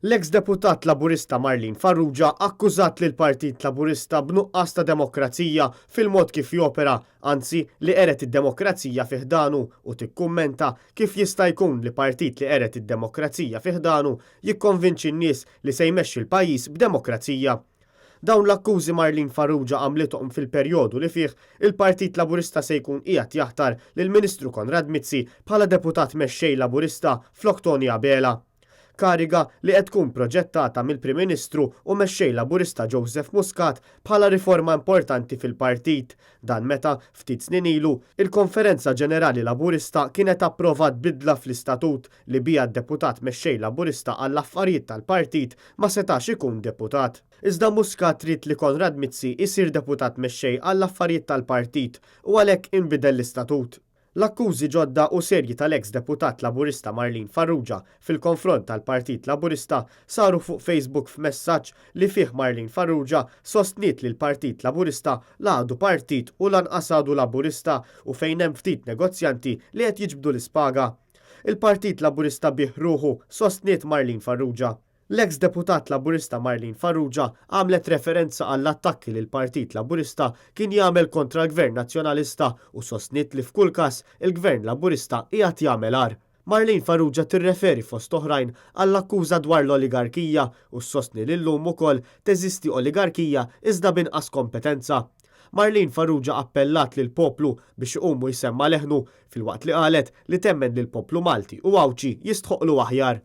L-eks deputat Laburista Marlin Farrugia akkużat lill Partit Laburista b'nuqqas ta' demokrazija fil-mod kif jopera, anzi li qeret id-demokrazija fiħdanu u tikkummenta kif jista' jkun li partit li qeret id-demokrazija fiħdanu jikkonvinċi n-nies li se jmexxi l-pajjiż b'demokrazija. Dawn l-akkużi Marlin Farrugia għamlithom fil-perjodu li fih il-Partit Laburista se jkun qiegħed jaħtar lill-Ministru Konrad Mizzi bħala deputat mexxej Laburista flok Tony Abela. Kariga li qed tkun proġettata mill-Prim Ministru u mexxej Laburista Joseph Muscat bħala riforma importanti fil-partit. Dan meta ftit snin ilu il-Konferenza Ġenerali Laburista kienet approvat bidla fl-istatut li bija d-deputat mexxej Laburista għall-affarijiet tal-partit ma setax ikun deputat. Iżda Muscat trid li Konrad Mizzi jsir deputat mexxej għall-affarijiet tal-partit u għalhekk inbidel l-istatut. L-akkużi ġodda u serji tal-eks deputat Laburista Marlin Farrugia fil-konfront tal-Partit Laburista saru fuq Facebook f'messaġġ li fih Marlin Farrugia sostniet li l-Partit Laburista għadu partit u lanqas għadu Laburista u fejn hemm ftit negozjanti li qed jiġbdu l-ispaga. Il-Partit Laburista bih ruħu sostniet Marlin Farrugia. L-eks deputat Laburista Marlin Farrugia għamlet referenza għall-attakki li l-Partit Laburista kien jagħmel kontra l-Gvern Nazzjonalista u sostniet li f'kull każ il-Gvern Laburista qiegħed jagħmel għar. Marlin Farrugia tirreferi fost oħrajn għall-akkuża dwar l-oligarkija u sostni li llum ukoll teżisti oligarkija iżda binqas kompetenza. Marlin Farrugia appellat lil poplu biex iqumu jsemma leħnu filwaqt li qalet li temmen lil poplu Malti u Awċi jistħoqlu aħjar.